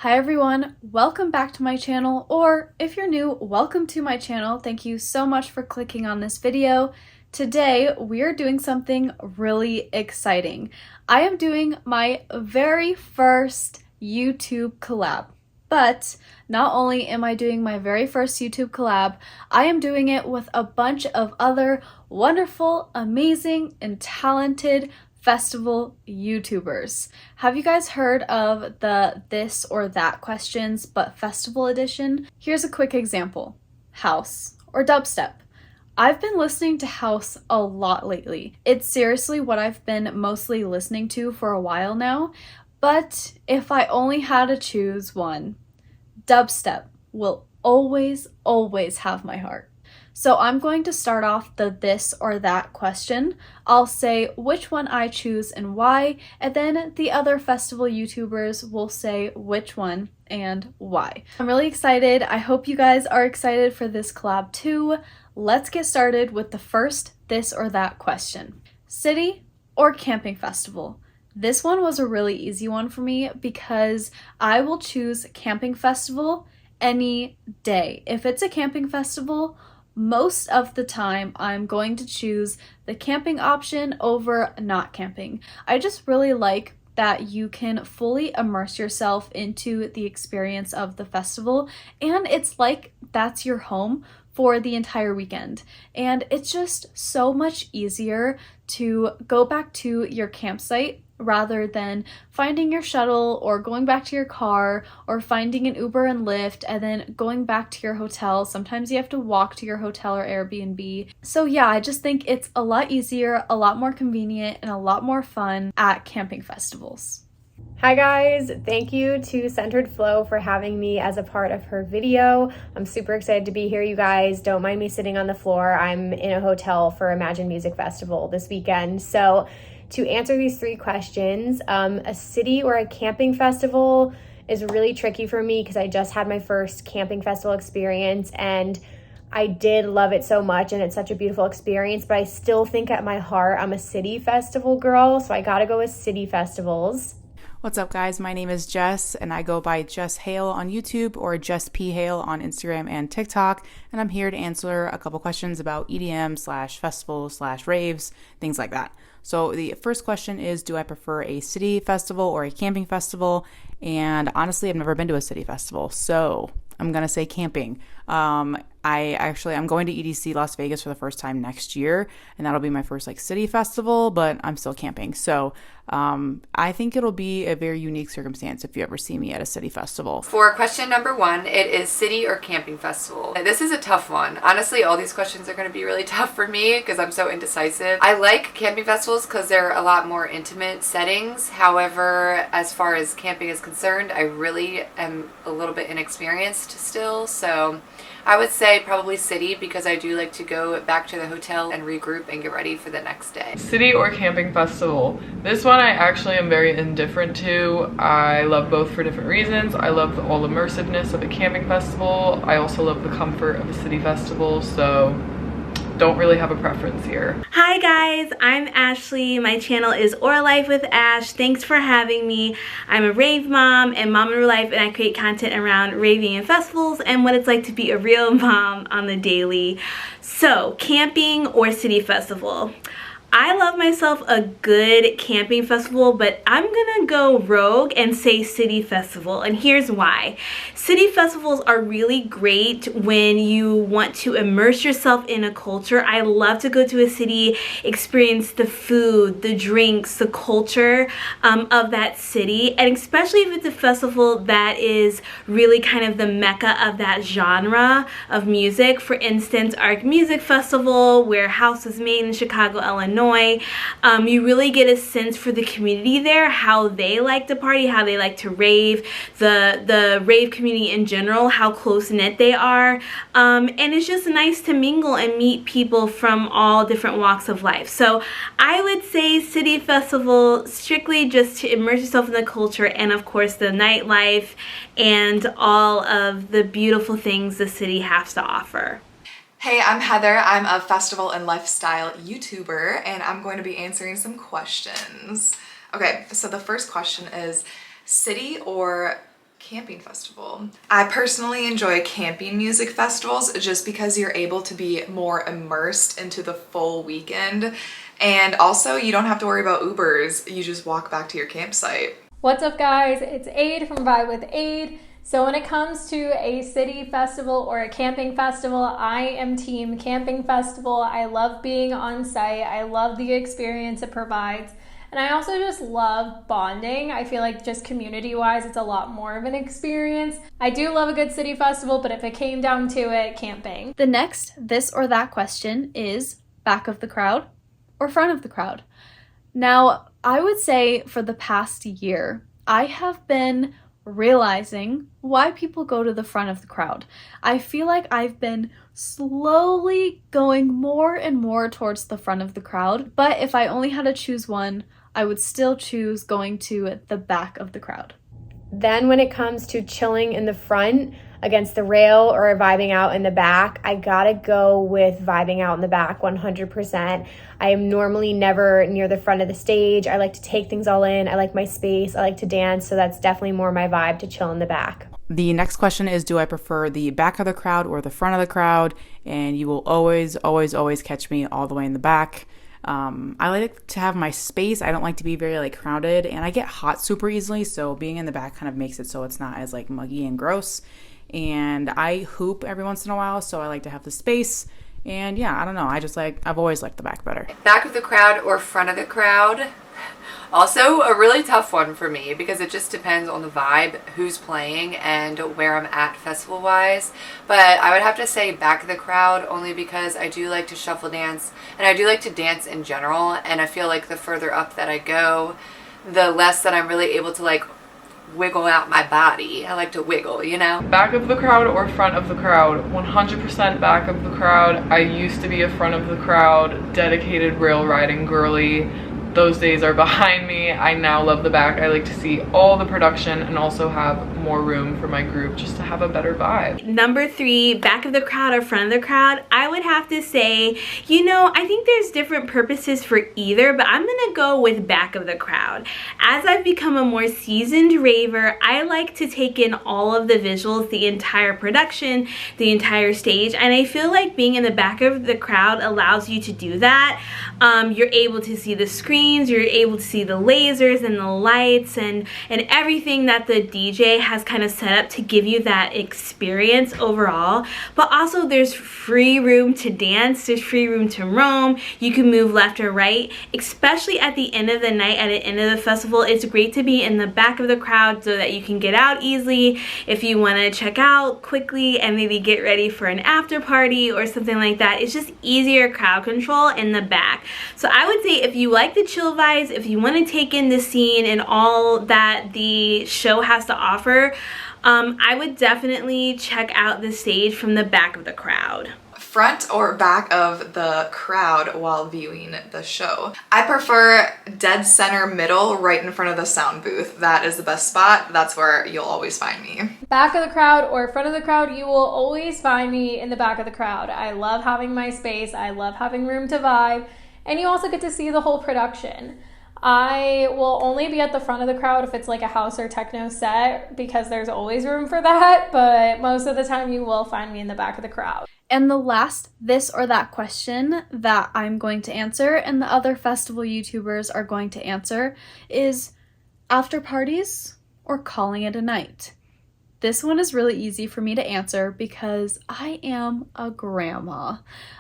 Hi everyone, welcome back to my channel, or if you're new, welcome to my channel. Thank you so much for clicking on this video. Today, we are doing something really exciting. I am doing my very first YouTube collab. But not only am I doing my very first YouTube collab, I am doing it with a bunch of other wonderful, amazing, and talented festival YouTubers. Have you guys heard of the this or that questions but festival edition? Here's a quick example. House or dubstep. I've been listening to house a lot lately. It's seriously what I've been mostly listening to for a while now, but if I only had to choose one, dubstep will always have my heart. So I'm going to start off the this or that question. I'll say which one I choose and why, and then the other festival YouTubers will say which one and why. I'm really excited. I hope you guys are excited for this collab too. Let's get started with the first this or that question. City or camping festival? This one was a really easy one for me because I will choose camping festival any day. If it's a camping festival, most of the time I'm going to choose the camping option over not camping. I just really like that you can fully immerse yourself into the experience of the festival, and it's like that's your home for the entire weekend. And it's just so much easier to go back to your campsite rather than finding your shuttle or going back to your car or finding an Uber and Lyft and then going back to your hotel. Sometimes you have to walk to your hotel or Airbnb. So yeah, I just think it's a lot easier, a lot more convenient, and a lot more fun at camping festivals. Hi guys, thank you to Centered Flow for having me as a part of her video. I'm super excited to be here, you guys. Don't mind me sitting on the floor. I'm in a hotel for Imagine Music Festival this weekend. So to answer these three questions, a city or a camping festival is really tricky for me because I just had my first camping festival experience and I did love it so much and it's such a beautiful experience, but I still think at my heart I'm a city festival girl, so I gotta go with city festivals. What's up, guys? My name is Jess, and I go by Jess Hale on YouTube or Jess P. Hale on Instagram and TikTok, and I'm here to answer a couple questions about EDM/festivals/raves, things like that. So the first question is, do I prefer a city festival or a camping festival? And honestly, I've never been to a city festival, so I'm going to say camping. I'm going to EDC Las Vegas for the first time next year, and that'll be my first city festival, but I'm still camping. So I think it'll be a very unique circumstance if you ever see me at a city festival. For question number one, it is city or camping festival. This is a tough one. Honestly, all these questions are going to be really tough for me because I'm so indecisive. I like camping festivals because they're a lot more intimate settings. However, as far as camping is concerned, I really am a little bit inexperienced still. So I would say probably city because I do like to go back to the hotel and regroup and get ready for the next day. City or camping festival? This one I actually am very indifferent to. I love both for different reasons. I love the all immersiveness of a camping festival. I also love the comfort of a city festival, so don't really have a preference here. Hi guys, I'm Ashley. My channel is Or Life with Ash. Thanks for having me. I'm a rave mom and mom in real life, and I create content around raving and festivals and what it's like to be a real mom on the daily. So, camping or city festival? I love myself a good camping festival, but I'm gonna go rogue and say city festival, and here's why. City festivals are really great when you want to immerse yourself in a culture. I love to go to a city, experience the food, the drinks, the culture of that city, and especially if it's a festival that is really kind of the mecca of that genre of music. For instance, Arc Music Festival, where house was made in Chicago, Illinois. You really get a sense for the community there, how they like to party, how they like to rave, the rave community in general, how close-knit they are, and it's just nice to mingle and meet people from all different walks of life. So I would say city festival, strictly just to immerse yourself in the culture and of course the nightlife and all of the beautiful things the city has to offer. Hey, I'm Heather. I'm a festival and lifestyle YouTuber, and I'm going to be answering some questions. Okay, so the first question is city or camping festival? I personally enjoy camping music festivals just because you're able to be more immersed into the full weekend. And also you don't have to worry about Ubers. You just walk back to your campsite. What's up guys? It's Aid from Vibe with Aid. So when it comes to a city festival or a camping festival, I am team camping festival. I love being on site. I love the experience it provides. And I also just love bonding. I feel like just community-wise, it's a lot more of an experience. I do love a good city festival, but if it came down to it, camping. The next this or that question is back of the crowd or front of the crowd. Now, I would say for the past year, I have been realizing why people go to the front of the crowd. I feel like I've been slowly going more and more towards the front of the crowd, but if I only had to choose one, I would still choose going to the back of the crowd. Then when it comes to chilling in the front against the rail or vibing out in the back, I gotta go with vibing out in the back 100%. I am normally never near the front of the stage. I like to take things all in. I like my space. I like to dance. So that's definitely more my vibe to chill in the back. The next question is, do I prefer the back of the crowd or the front of the crowd? And you will always, always, always catch me all the way in the back. I like to have my space. I don't like to be very crowded, and I get hot super easily. So being in the back kind of makes it so it's not as muggy and gross. And I hoop every once in a while, so I like to have the space. And yeah, I don't know. I've always liked the back better. Back of the crowd or front of the crowd? Also a really tough one for me because it just depends on the vibe, who's playing, and where I'm at festival wise. But I would have to say back of the crowd only because I do like to shuffle dance and I do like to dance in general, and I feel like the further up that I go, the less that I'm really able to wiggle out my body. I like to wiggle, you know? Back of the crowd or front of the crowd? 100% back of the crowd. I used to be a front of the crowd, dedicated rail riding girly. Those days are behind me. I now love the back. I like to see all the production and also have more room for my group just to have a better vibe. Number 3, back of the crowd or front of the crowd, I would have to say, I think there's different purposes for either, but I'm gonna go with back of the crowd. As I've become a more seasoned raver, I like to take in all of the visuals, the entire production, the entire stage, and I feel like being in the back of the crowd allows you to do that. You're able to see the screen, you're able to see the lasers and the lights and everything that the DJ has kind of set up to give you that experience overall. But also there's free room to dance, there's free room to roam, you can move left or right, especially at the end of the night, at the end of the festival. It's great to be in the back of the crowd so that you can get out easily if you want to check out quickly and maybe get ready for an after party or something like that. It's just easier crowd control in the back. So I would say if you like the chill vibes, if you want to take in the scene and all that the show has to offer, I would definitely check out the stage from the back of the crowd. Front or back of the crowd while viewing the show? I prefer dead center middle, right in front of the sound booth. That is the best spot. That's where you'll always find me. Back of the crowd or front of the crowd, you will always find me in the back of the crowd. I love having my space. I love having room to vibe. And you also get to see the whole production. I will only be at the front of the crowd if it's a house or techno set because there's always room for that, but most of the time you will find me in the back of the crowd. And the last this or that question that I'm going to answer and the other festival YouTubers are going to answer is after parties or calling it a night. This one is really easy for me to answer because I am a grandma.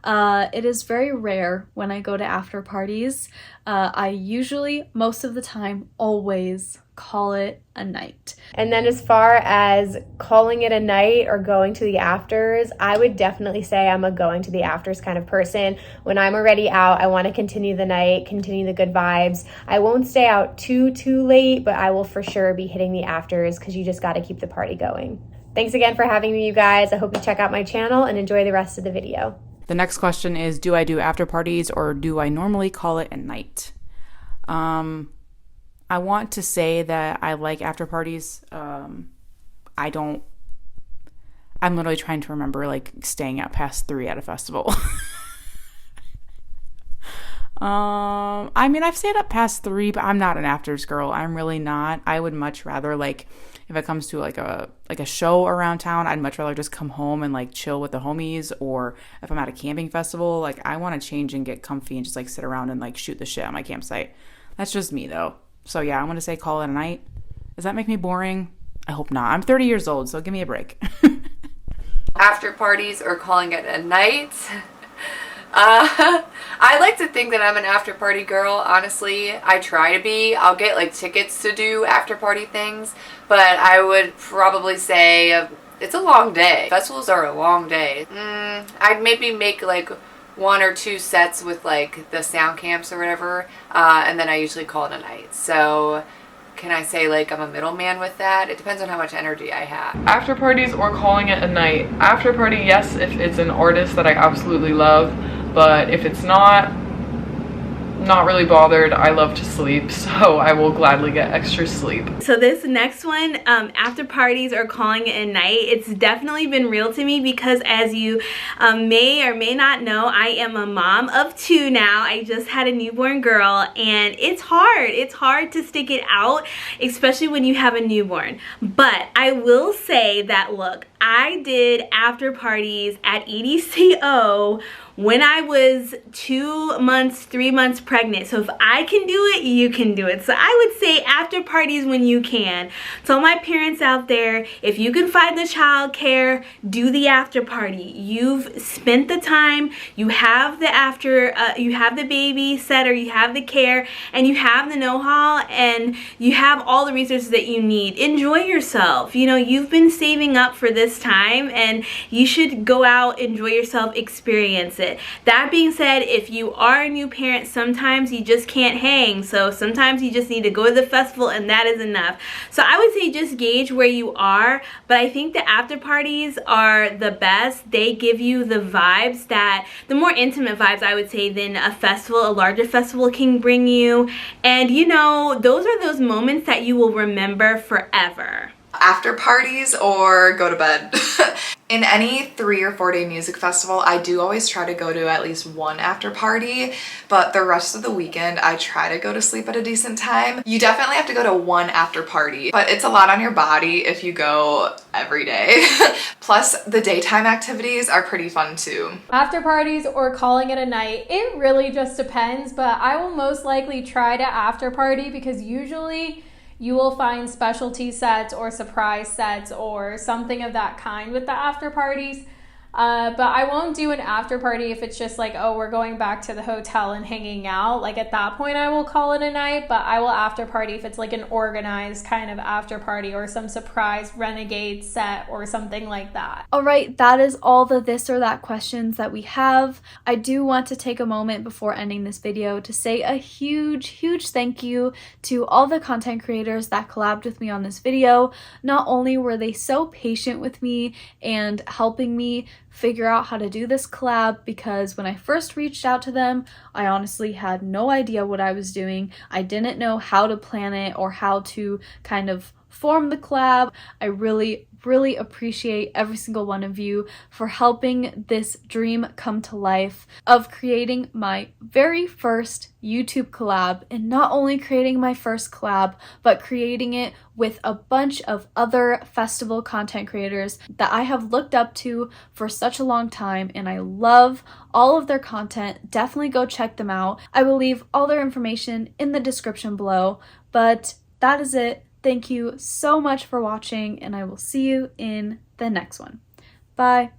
It is very rare when I go to after parties. I usually, most of the time, always call it a night. And then as far as calling it a night or going to the afters, I would definitely say I'm a going to the afters kind of person. When I'm already out, I want to continue the night, continue the good vibes. I won't stay out too late, but I will for sure be hitting the afters because you just got to keep the party going. Thanks again for having me, you guys. I hope you check out my channel and enjoy the rest of the video. The next question is, do I do after parties or do I normally call it a night? I want to say that I like after parties. I'm literally trying to remember staying out past 3 at a festival. I've stayed up past 3, but I'm not an afters girl. I'm really not. I would much rather if it comes to like a show around town, I'd much rather just come home and like chill with the homies. Or if I'm at a camping festival, like I want to change and get comfy and just like sit around and like shoot the shit on my campsite. That's just me though. So yeah, I'm going to say call it a night. Does that make me boring? I hope not. I'm 30 years old, so give me a break. After parties or calling it a night. I like to think that I'm an after party girl, honestly. I try to be. I'll get like tickets to do after party things, but I would probably say it's a long day. Festivals are a long day. I'd maybe make like 1 or 2 sets with like the sound camps or whatever, and then I usually call it a night. So can I say like I'm a middleman with that? It depends on how much energy I have. After parties or calling it a night. After party, yes, if it's an artist that I absolutely love, but if it's not really bothered. I love to sleep, so I will gladly get extra sleep. So this next one, after parties or calling it a night, it's definitely been real to me because as you may or may not know, I am a mom of 2 now. I just had a newborn girl, and it's hard. It's hard to stick it out, especially when you have a newborn. But I will say that, look, I did after parties at EDCO when I was 2 months, 3 months pregnant. So if I can do it, you can do it. So I would say after parties when you can. So my parents out there, if you can find the childcare, do the after party. You've spent the time, you have the you have the babysitter, you have the care, and you have the know-how, and you have all the resources that you need. Enjoy yourself. You know, you've been saving up for this time, and you should go out, enjoy yourself, experience it. That being said, if you are a new parent, sometimes you just can't hang. So sometimes you just need to go to the festival, and that is enough. So I would say just gauge where you are, but I think the after parties are the best. They give you the vibes, that the more intimate vibes, I would say, than a festival, a larger festival can bring you. And you know, those are those moments that you will remember forever. After parties or go to bed. In any 3 or 4 day music festival, I do always try to go to at least one after party, but the rest of the weekend I try to go to sleep at a decent time. You definitely have to go to one after party, but it's a lot on your body if you go every day. Plus the daytime activities are pretty fun too. After parties or calling it a night, it really just depends, but I will most likely try to after party because usually you will find specialty sets or surprise sets or something of that kind with the after parties. But I won't do an after party if it's just like, oh, we're going back to the hotel and hanging out. Like at that point I will call it a night, but I will after party if it's like an organized kind of after party or some surprise renegade set or something like that. All right, that is all the this or that questions that we have. I do want to take a moment before ending this video to say a huge thank you to all the content creators that collabed with me on this video. Not only were they so patient with me and helping me figure out how to do this collab, because when I first reached out to them, I honestly had no idea what I was doing. I didn't know how to plan it or how to kind of form the collab. I really appreciate every single one of you for helping this dream come to life of creating my very first YouTube collab, and not only creating my first collab, but creating it with a bunch of other festival content creators that I have looked up to for such a long time, and I love all of their content. Definitely go check them out. I will leave all their information in the description below, but that is it. Thank you so much for watching, and I will see you in the next one. Bye.